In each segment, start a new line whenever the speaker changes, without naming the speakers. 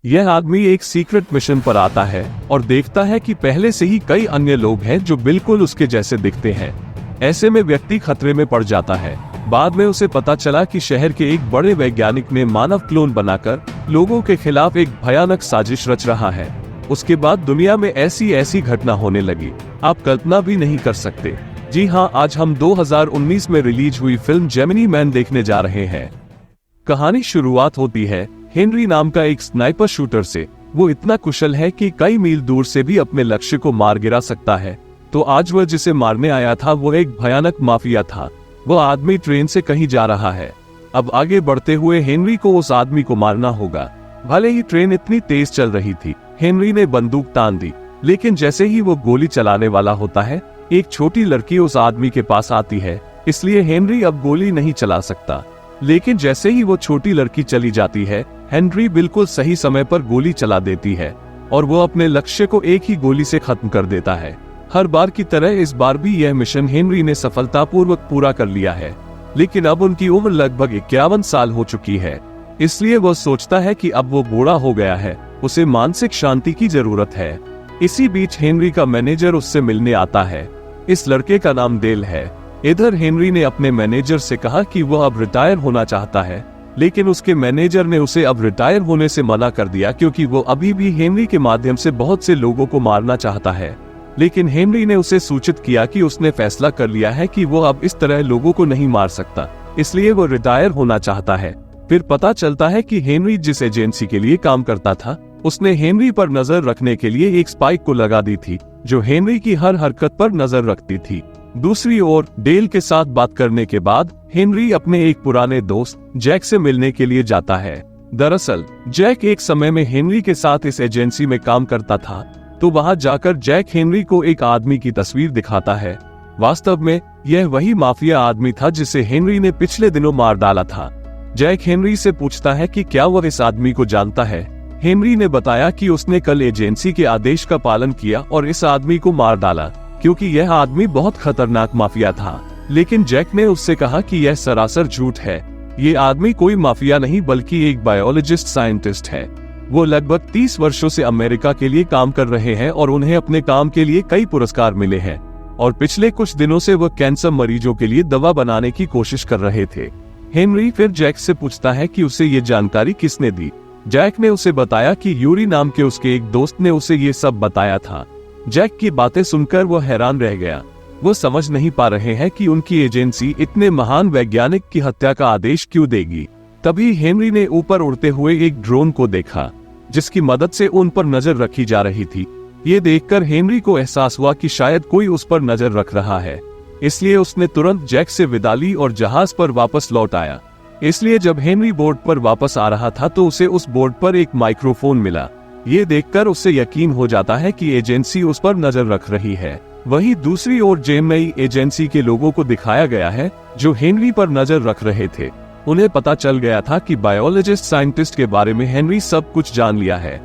यह आदमी एक सीक्रेट मिशन पर आता है और देखता है कि पहले से ही कई अन्य लोग हैं जो बिल्कुल उसके जैसे दिखते हैं। ऐसे में व्यक्ति खतरे में पड़ जाता है। बाद में उसे पता चला कि शहर के एक बड़े वैज्ञानिक ने मानव क्लोन बनाकर लोगों के खिलाफ एक भयानक साजिश रच रहा है। उसके बाद दुनिया में ऐसी घटना होने लगी, आप कल्पना भी नहीं कर सकते। जी हाँ, आज हम 2019 में रिलीज हुई फिल्म जेमिनी मैन देखने जा रहे हैं। कहानी शुरुआत होती है हेनरी नाम का एक स्नाइपर शूटर से। वो इतना कुशल है कि कई मील दूर से भी अपने लक्ष्य को मार गिरा सकता है। तो आज वह जिसे मारने आया था वो एक भयानक माफिया था। वह आदमी ट्रेन से कहीं जा रहा है। अब आगे बढ़ते हुए हेनरी को उस आदमी को मारना होगा। भले ही ट्रेन इतनी तेज चल रही थी, हेनरी ने बंदूक तान दी, लेकिन जैसे ही वो गोली चलाने वाला होता है, एक छोटी लड़की उस आदमी के पास आती है। इसलिए हेनरी अब गोली नहीं चला सकता। लेकिन जैसे ही वो छोटी लड़की चली जाती है, हेनरी बिल्कुल सही समय पर गोली चला देती है और वो अपने लक्ष्य को एक ही गोली से खत्म कर देता है। हर बार की तरह इस बार भी यह मिशन हेनरी ने सफलतापूर्वक पूरा कर लिया है। लेकिन अब उनकी उम्र लगभग 51 साल हो चुकी है। इसलिए वह सोचता है कि अब वो बूढ़ा हो गया है, उसे मानसिक शांति की जरूरत है। इसी बीच हेनरी का मैनेजर उससे मिलने आता है। इस लड़के का नाम डेल है। इधर हेनरी ने अपने मैनेजर से कहा कि वह अब रिटायर होना चाहता है, लेकिन उसके मैनेजर ने उसे अब रिटायर होने से मना कर दिया क्योंकि वो अभी भी हेनरी के माध्यम से बहुत से लोगों को मारना चाहता है। लेकिन हेनरी ने उसे सूचित किया कि उसने फैसला कर लिया है कि वो अब इस तरह लोगों को नहीं मार सकता, इसलिए वो रिटायर होना चाहता है। फिर पता चलता है कि हेनरी जिस एजेंसी के लिए काम करता था, उसने हेनरी पर नजर रखने के लिए एक स्पाइक को लगा दी थी जो हेनरी की हर हरकत पर नजर रखती थी। दूसरी ओर डेल के साथ बात करने के बाद हेनरी अपने एक पुराने दोस्त जैक से मिलने के लिए जाता है। दरअसल जैक एक समय में हेनरी के साथ इस एजेंसी में काम करता था। तो वहां जाकर जैक हेनरी को एक आदमी की तस्वीर दिखाता है। वास्तव में यह वही माफिया आदमी था जिसे हेनरी ने पिछले दिनों मार डाला था। जैक हेनरी से पूछता है कि क्या वह इस आदमी को जानता है। हेनरी ने बताया कि उसने कल एजेंसी के आदेश का पालन किया और इस आदमी को मार डाला क्योंकि यह आदमी बहुत खतरनाक माफिया था। लेकिन जैक ने उससे कहा कि यह सरासर झूठ है। ये आदमी कोई माफिया नहीं बल्कि एक बायोलॉजिस्ट साइंटिस्ट है। वो लगभग 30 वर्षों से अमेरिका के लिए काम कर रहे हैं और उन्हें अपने काम के लिए कई पुरस्कार मिले हैं। और पिछले कुछ दिनों से वह कैंसर मरीजों के लिए दवा बनाने की कोशिश कर रहे थे। हेनरी फिर जैक से पूछता है कि उसे ये जानकारी किसने दी। जैक ने उसे बताया कि यूरी नाम के उसके एक दोस्त ने उसे ये सब बताया था। जैक की बातें सुनकर वह हैरान रह गया। वो समझ नहीं पा रहे हैं कि उनकी एजेंसी इतने महान वैज्ञानिक की हत्या का आदेश क्यों देगी। तभी हेनरी ने ऊपर उड़ते हुए एक ड्रोन को देखा जिसकी मदद से उन पर नजर रखी जा रही थी। ये देखकर हेनरी को एहसास हुआ कि शायद कोई उस पर नजर रख रहा है। इसलिए उसने तुरंत जैक से विदा ली और जहाज पर वापस लौट आया। इसलिए जब हेनरी बोर्ड पर वापस आ रहा था तो उसे उस बोर्ड पर एक माइक्रोफोन मिला। ये देखकर उसे यकीन हो जाता है कि एजेंसी उस पर नजर रख रही है। वहीं दूसरी ओर जेमिनी एजेंसी के लोगों को दिखाया गया है जो हेनरी पर नजर रख रहे थे। उन्हें पता चल गया था कि बायोलॉजिस्ट साइंटिस्ट के बारे में हेनरी सब कुछ जान लिया है।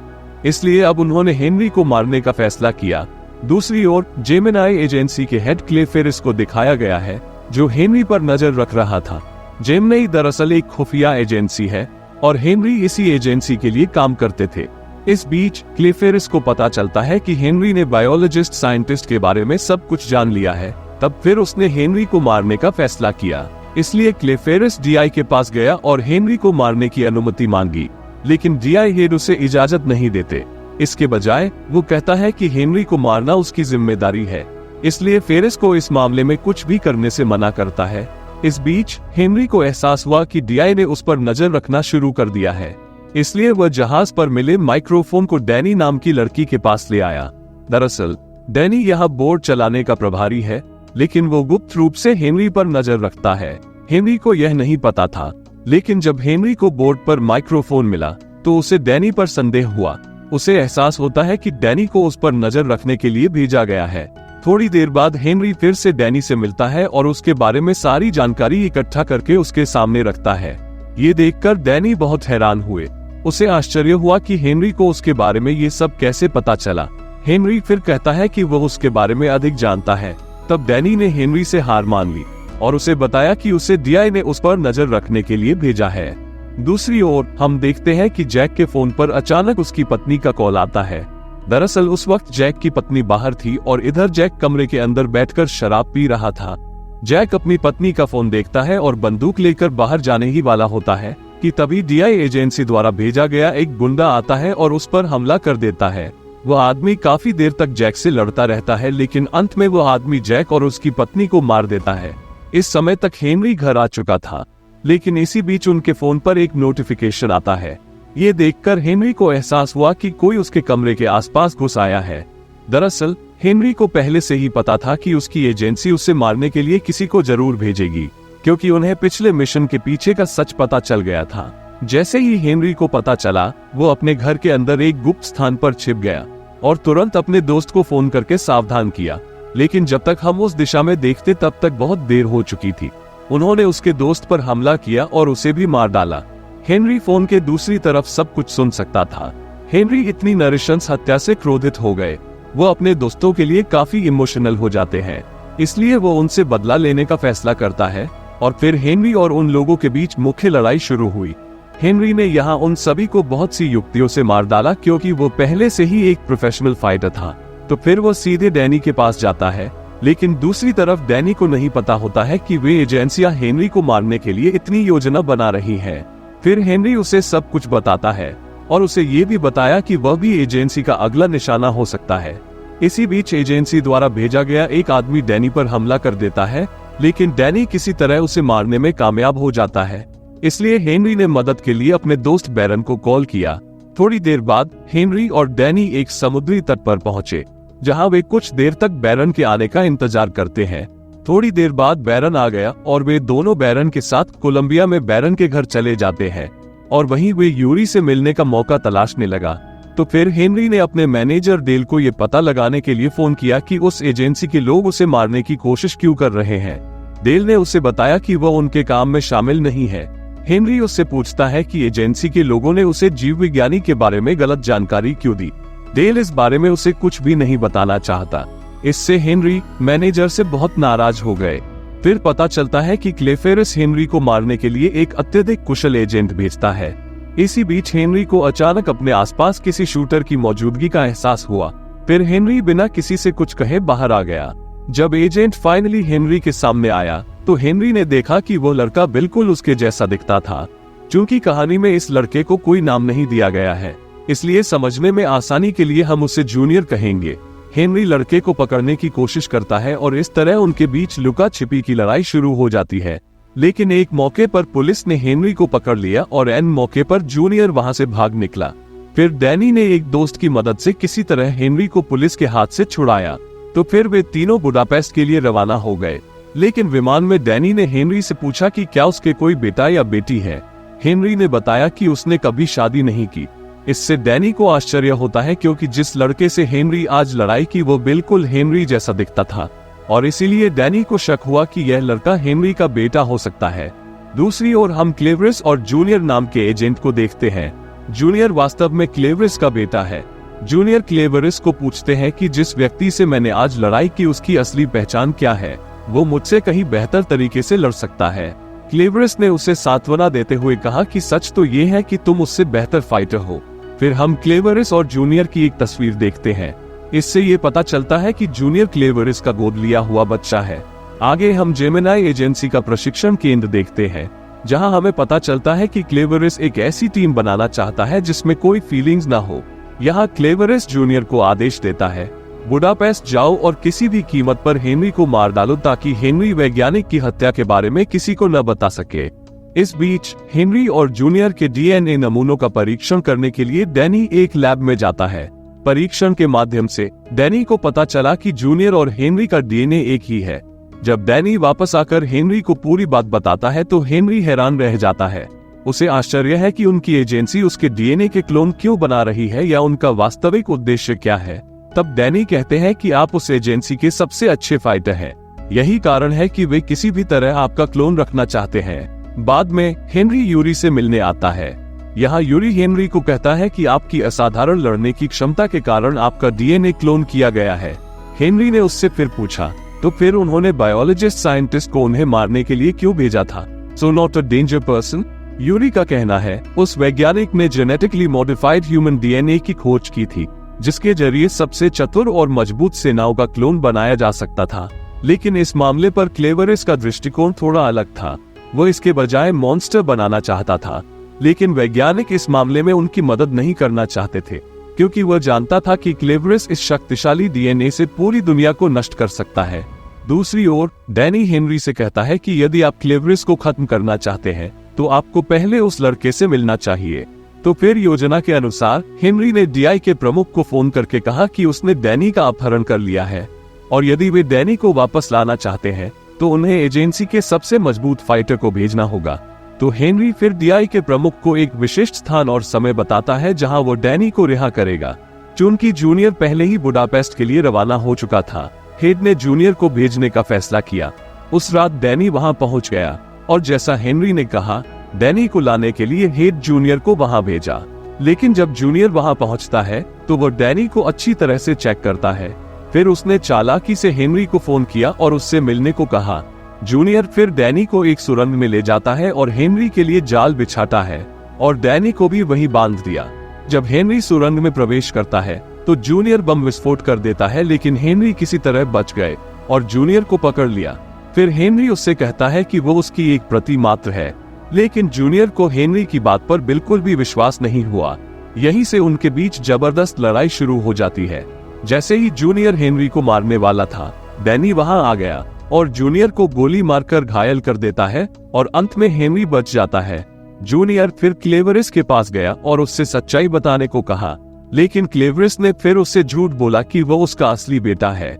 इसलिए अब उन्होंने हेनरी को मारने का फैसला किया। दूसरी ओर जेमिनी एजेंसी के हेड क्ले फेरिस को दिखाया गया है जो हेनरी पर नजर रख रहा था। जेमिनी दरअसल एक खुफिया एजेंसी है और हेनरी इसी एजेंसी के लिए काम करते थे। इस बीच क्ले फेरिस को पता चलता है कि हेनरी ने बायोलॉजिस्ट साइंटिस्ट के बारे में सब कुछ जान लिया है। तब फिर उसने हेनरी को मारने का फैसला किया। इसलिए क्ले फेरिस डीआई के पास गया और हेनरी को मारने की अनुमति मांगी, लेकिन डीआई हेड उसे इजाजत नहीं देते। इसके बजाय वो कहता है कि हेनरी को मारना उसकी जिम्मेदारी है। इसलिए फेरिस को इस मामले में कुछ भी करने से मना करता है। इस बीच हेनरी को एहसास हुआ कि डीआई ने उस पर नजर रखना शुरू कर दिया है। इसलिए वह जहाज पर मिले माइक्रोफोन को डैनी नाम की लड़की के पास ले आया। दरअसल डैनी यहाँ बोर्ड चलाने का प्रभारी है, लेकिन वो गुप्त रूप से हेनरी पर नजर रखता है। हेनरी को यह नहीं पता था, लेकिन जब हेनरी को बोर्ड पर माइक्रोफोन मिला तो उसे डैनी पर संदेह हुआ। उसे एहसास होता है कि डैनी को उस पर नजर रखने के लिए भेजा गया है। थोड़ी देर बाद हेनरी फिर से डैनी से मिलता है और उसके बारे में सारी जानकारी इकट्ठा करके उसके सामने रखता है। ये देखकर डैनी बहुत हैरान हुए। उसे आश्चर्य हुआ कि हेनरी को उसके बारे में ये सब कैसे पता चला। हेनरी फिर कहता है कि वह उसके बारे में अधिक जानता है। तब डैनी ने हेनरी से हार मान ली और उसे बताया कि उसे डीआई ने उस पर नजर रखने के लिए भेजा है। दूसरी ओर हम देखते हैं कि जैक के फोन पर अचानक उसकी पत्नी का कॉल आता है। दरअसल उस वक्त जैक की पत्नी बाहर थी और इधर जैक कमरे के अंदर बैठकर शराब पी रहा था। जैक अपनी पत्नी का फोन देखता है और बंदूक लेकर बाहर जाने ही वाला होता है कि तभी DI एजेंसी द्वारा भेजा गया एक गुंडा आता है और उस पर हमला कर देता है। वह आदमी काफी देर तक जैक से लड़ता रहता है, लेकिन अंत में वह आदमी जैक और उसकी पत्नी को मार देता है। इस समय तक हेनरी घर आ चुका था, लेकिन इसी बीच उनके फोन पर एक नोटिफिकेशन आता है। ये देखकर हेनरी को एहसास हुआ कि कोई उसके कमरे के आसपास घुस आया है। दरअसल हेनरी को पहले से ही पता था कि उसकी एजेंसी उसे मारने के लिए किसी को जरूर भेजेगी, क्योंकि उन्हें पिछले मिशन के पीछे का सच पता चल गया था। जैसे ही हेनरी को पता चला, वो अपने घर के अंदर एक गुप्त स्थान पर छिप गया और तुरंत अपने दोस्त को फोन करके सावधान किया। लेकिन जब तक हम उस दिशा में देखते तब तक बहुत देर हो चुकी थी। उन्होंने उसके दोस्त पर हमला किया और उसे भी मार डाला। हेनरी फोन के दूसरी तरफ सब कुछ सुन सकता था। हेनरी इतनी नृशंस हत्या से क्रोधित हो गए। वो अपने दोस्तों के लिए काफी इमोशनल हो जाते हैं, इसलिए वो उनसे बदला लेने का फैसला करता है और फिर हेनरी और उन लोगों के बीच मुख्य लड़ाई शुरू हुई। हेनरी ने यहाँ उन सभी को बहुत सी युक्तियों से मार डाला, क्योंकि वो पहले से ही एक प्रोफेशनल फाइटर था। तो फिर वो सीधे डैनी के पास जाता है, लेकिन दूसरी तरफ डैनी को नहीं पता होता है कि वे एजेंसियां हेनरी को मारने के लिए इतनी योजना बना रही हैं। फिर हेनरी उसे सब कुछ बताता है और उसे ये भी बताया कि वह भी एजेंसी का अगला निशाना हो सकता है। इसी बीच एजेंसी द्वारा भेजा गया एक आदमी डैनी पर हमला कर देता है, लेकिन डैनी किसी तरह उसे मारने में कामयाब हो जाता है। इसलिए हेनरी ने मदद के लिए अपने दोस्त बैरन को कॉल किया। थोड़ी देर बाद हेनरी और डैनी एक समुद्री तट पर पहुंचे, जहां वे कुछ देर तक बैरन के आने का इंतजार करते हैं। थोड़ी देर बाद बैरन आ गया और वे दोनों बैरन के साथ कोलंबिया में बैरन के घर चले जाते हैं और वहीं वे यूरी से मिलने का मौका तलाशने लगा। तो फिर हेनरी ने अपने मैनेजर डेल को ये पता लगाने के लिए फोन किया कि उस एजेंसी के लोग उसे मारने की कोशिश क्यों कर रहे हैं। डेल ने उसे बताया कि वह उनके काम में शामिल नहीं है। हेनरी उससे पूछता है कि एजेंसी के लोगों ने उसे जीव विज्ञानी के बारे में गलत जानकारी क्यों दी। डेल इस बारे में उसे कुछ भी नहीं बताना चाहता। इससे हेनरी मैनेजर से बहुत नाराज हो गए। फिर पता चलता है कि क्लेफेरस हेनरी को मारने के लिए एक अत्यधिक कुशल एजेंट भेजता है। इसी बीच हेनरी को अचानक अपने आसपास किसी शूटर की मौजूदगी का एहसास हुआ। फिर हेनरी बिना किसी से कुछ कहे बाहर आ गया। जब एजेंट फाइनली हेनरी के सामने आया तो हेनरी ने देखा कि वो लड़का बिल्कुल उसके जैसा दिखता था। चूंकि कहानी में इस लड़के को कोई नाम नहीं दिया गया है, इसलिए समझने में आसानी के लिए हम उसे जूनियर कहेंगे। हेनरी लड़के को पकड़ने की कोशिश करता है और इस तरह उनके बीच लुका छिपी की लड़ाई शुरू हो जाती है। लेकिन एक मौके पर पुलिस ने हेनरी को पकड़ लिया और एन मौके पर जूनियर वहां से भाग निकला। फिर डैनी ने एक दोस्त की मदद से किसी तरह हेनरी को पुलिस के हाथ से छुड़ाया। तो फिर वे तीनों बुडापेस्ट के लिए रवाना हो गए। लेकिन विमान में डैनी ने हेनरी से पूछा कि क्या उसके कोई बेटा या बेटी है। हेनरी ने बताया कि उसने कभी शादी नहीं की। इससे डैनी को आश्चर्य होता है, क्योंकि जिस लड़के से हेनरी आज लड़ाई की वो बिल्कुल हेनरी जैसा दिखता था और इसीलिए डैनी को शक हुआ कि यह लड़का हेनरी का बेटा हो सकता है। दूसरी ओर हम क्लेवरिस और जूनियर नाम के एजेंट को देखते हैं। जूनियर वास्तव में क्लेवरिस का बेटा है। जूनियर क्लेवरिस को पूछते हैं कि जिस व्यक्ति से मैंने आज लड़ाई की उसकी असली पहचान क्या है, वो मुझसे कहीं बेहतर तरीके से लड़ सकता है। क्लेवरिस ने उसे सांत्वना देते हुए कहा कि सच तो ये है कि तुम उससे बेहतर फाइटर हो। फिर हम क्लेवरिस और जूनियर की एक तस्वीर देखते हैं। इससे ये पता चलता है कि जूनियर क्लेवरिस का गोद लिया हुआ बच्चा है। आगे हम जेमिनाई एजेंसी का प्रशिक्षण केंद्र देखते हैं, जहां हमें पता चलता है कि क्लेवरिस एक ऐसी टीम बनाना चाहता है जिसमें कोई फीलिंग्स ना हो। यहाँ क्लेवरिस जूनियर को आदेश देता है, बुडापेस्ट जाओ और किसी भी कीमत पर हेनरी को मार डालो, ताकि हेनरी वैज्ञानिक की हत्या के बारे में किसी को न बता सके। इस बीच हेनरी और जूनियर के डीएनए नमूनों का परीक्षण करने के लिए डैनी एक लैब में जाता है। परीक्षण के माध्यम से डैनी को पता चला कि जूनियर और हेनरी का डीएनए एक ही है। जब डैनी वापस आकर हेनरी को पूरी बात बताता है तो हेनरी हैरान रह जाता है। उसे आश्चर्य है कि उनकी एजेंसी उसके डीएनए के क्लोन क्यों बना रही है या उनका वास्तविक उद्देश्य क्या है। तब डैनी कहते हैं कि आप उस एजेंसी के सबसे अच्छे फाइटर हैं। यही कारण है कि वे किसी भी तरह आपका क्लोन रखना चाहते हैं। बाद में हेनरी यूरी से मिलने आता है। यहाँ यूरी हेनरी को कहता है कि आपकी असाधारण लड़ने की क्षमता के कारण आपका डीएनए क्लोन किया गया है। हेनरी ने उससे फिर पूछा, तो फिर उन्होंने बायोलॉजिस्ट साइंटिस्ट को उन्हें मारने के लिए क्यों भेजा था? So not a danger person. Yuri का कहना है, उस वैज्ञानिक ने जेनेटिकली मॉडिफाइड ह्यूमन डीएनए की खोज की थी, जिसके जरिए सबसे चतुर और मजबूत सेनाओं का क्लोन बनाया जा सकता था। लेकिन इस मामले पर क्लेवरिस का दृष्टिकोण थोड़ा अलग था। वो इसके बजाय मॉन्स्टर बनाना चाहता था। लेकिन वैज्ञानिक इस मामले में उनकी मदद नहीं करना चाहते थे, क्योंकि वह जानता था कि क्लेवरिस इस शक्तिशाली डीएनए से पूरी दुनिया को नष्ट कर सकता है। दूसरी ओर डैनी हेनरी से कहता है कि यदि आप क्लेवरिस को खत्म करना चाहते हैं तो आपको पहले उस लड़के से मिलना चाहिए। तो फिर योजना के अनुसार हेनरी ने डीआई के प्रमुख को फोन करके कहा कि उसने डैनी का अपहरण कर लिया है और यदि वे डैनी को वापस लाना चाहते हैं तो उन्हें एजेंसी के सबसे मजबूत फाइटर को भेजना होगा। तो हेनरी फिर डीआई के प्रमुख को एक विशिष्ट स्थान और समय बताता है जहां वो डैनी को रिहा करेगा। चूंकि जूनियर पहले ही बुडापेस्ट के लिए रवाना हो चुका था, हेड ने जूनियर को भेजने का फैसला किया। उस रात डैनी वहां पहुंच गया और जैसा हेनरी ने कहा, डैनी को लाने के लिए हेड जूनियर को वहां भेजा। लेकिन जब जूनियर वहां पहुंचता है तो वो डैनी को अच्छी तरह से चेक करता है। फिर उसने चालाकी से हेनरी को फोन किया और उससे मिलने को कहा। जूनियर फिर डैनी को एक सुरंग में ले जाता है और हेनरी के लिए जाल बिछाता है और डैनी को भी वहीं बांध दिया। जब हेनरी सुरंग में प्रवेश करता है तो जूनियर बम विस्फोट कर देता है, लेकिन हेनरी किसी तरह बच गए और जूनियर को पकड़ लिया। फिर हेनरी उससे कहता है कि वो उसकी एक प्रति मात्र है, लेकिन जूनियर को हेनरी की बात पर बिल्कुल भी विश्वास नहीं हुआ। यहीं से उनके बीच जबरदस्त लड़ाई शुरू हो जाती है। जैसे ही जूनियर हेनरी को मारने वाला था, डैनी वहां आ गया और जूनियर को गोली मारकर घायल कर देता है और अंत में हेनरी बच जाता है। जूनियर फिर क्लेवरिस के पास गया और उससे सच्चाई बताने को कहा, लेकिन क्लेवरिस ने फिर उससे झूठ बोला कि वो उसका असली बेटा है।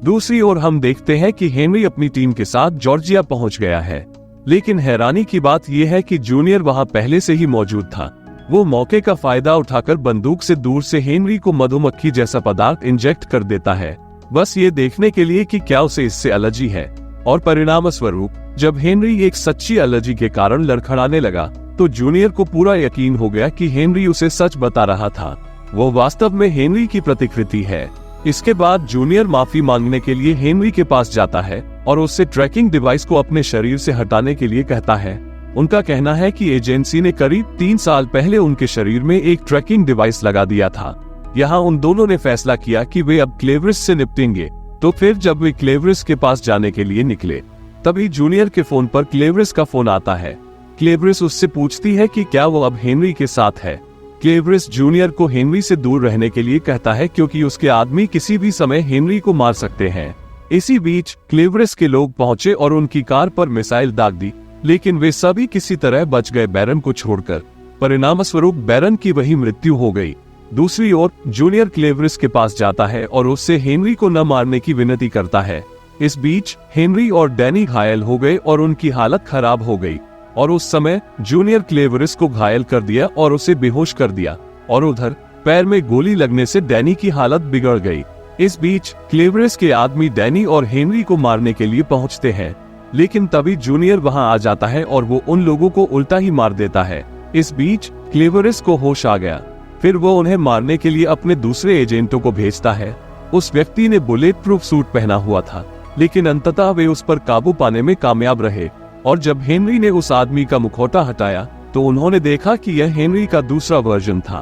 दूसरी ओर हम देखते हैं कि हेनरी अपनी टीम के साथ जॉर्जिया पहुंच गया है, लेकिन हैरानी की बात यह है कि जूनियर वहां पहले से ही मौजूद था। वो मौके का फायदा उठाकर बंदूक से दूर से हेनरी को मधुमक्खी जैसा पदार्थ इंजेक्ट कर देता है, बस ये देखने के लिए कि क्या उसे इससे एलर्जी है। और परिणाम स्वरूप जब हेनरी एक सच्ची एलर्जी के कारण लड़खड़ाने लगा तो जूनियर को पूरा यकीन हो गया कि हेनरी उसे सच बता रहा था। वो वास्तव में हेनरी की प्रतिकृति है। इसके बाद जूनियर माफी मांगने के लिए हेनरी के पास जाता है और उससे ट्रैकिंग डिवाइस को अपने शरीर से हटाने के लिए कहता है। उनका कहना है कि एजेंसी ने करीब 3 साल पहले उनके शरीर में एक ट्रैकिंग डिवाइस लगा दिया था। यहाँ उन दोनों ने फैसला किया कि वे अब क्लेवरिस से निपटेंगे। तो फिर जब वे क्लेवरिस के पास जाने के लिए निकले, तभी जूनियर के फोन पर क्लेवरिस का फोन आता है। क्लेवरिस उससे पूछती है कि क्या वो अब हेनरी के साथ है। क्लेवरिस जूनियर को हेनरी से दूर रहने के लिए कहता है, क्योंकि उसके आदमी किसी भी समय हेनरी को मार सकते हैं। इसी बीच क्लेवरिस के लोग पहुंचे और उनकी कार पर मिसाइल दाग दी, लेकिन वे सभी किसी तरह बच गए बैरन को छोड़कर। परिणाम स्वरूप बैरन की वही मृत्यु हो गई। दूसरी ओर जूनियर क्लेवरिस के पास जाता है और उससे हेनरी को न मारने की विनती करता है। इस बीच हेनरी और डैनी घायल हो गए और उनकी हालत खराब हो गई और उस समय जूनियर क्लेवरिस को घायल कर दिया और उसे बेहोश कर दिया और उधर पैर में गोली लगने से डैनी की हालत बिगड़ गई। इस बीच क्लेवरिस के आदमी डैनी और हेनरी को मारने के लिए पहुंचते हैं, लेकिन तभी जूनियर वहां आ जाता है और वो उन लोगों को उल्टा ही मार देता है। इस बीच क्लेवरिस को होश आ गया। फिर वो उन्हें मारने के लिए अपने दूसरे एजेंटों को भेजता है। उस व्यक्ति ने बुलेट प्रूफ सूट पहना हुआ था, लेकिन अंततः वे उस पर काबू पाने में कामयाब रहे। और जब हेनरी ने उस आदमी का मुखौटा हटाया तो उन्होंने देखा कि यह हेनरी का दूसरा वर्जन था।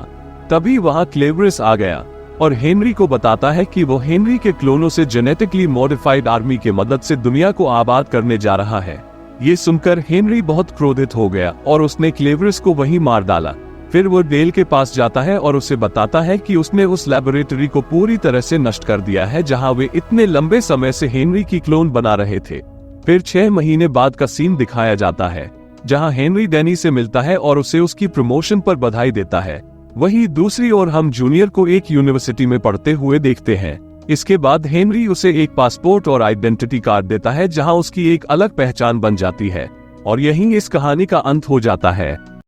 तभी वहां क्लेवरिस आ गया और हेनरी को बताता है कि वो हेनरी के क्लोनों से जेनेटिकली मॉडिफाइड आर्मी के मदद से दुनिया को आबाद करने जा रहा है। ये सुनकर हेनरी बहुत क्रोधित हो गया और उसने क्लेवरिस को वहीं मार डाला। फिर वो डेल के पास जाता है और उसे बताता है कि उसने उस लैबोरेटरी को पूरी तरह से नष्ट कर दिया है जहां वे इतने लंबे समय से हेनरी की क्लोन बना रहे थे। फिर 6 महीने बाद का सीन दिखाया जाता है, जहां हेनरी डैनी से मिलता है और उसे उसकी प्रमोशन पर बधाई देता है। वहीं दूसरी ओर हम जूनियर को एक यूनिवर्सिटी में पढ़ते हुए देखते हैं। इसके बाद हेनरी उसे एक पासपोर्ट और आइडेंटिटी कार्ड देता है, जहां उसकी एक अलग पहचान बन जाती है। और यहीं इस कहानी का अंत हो जाता है।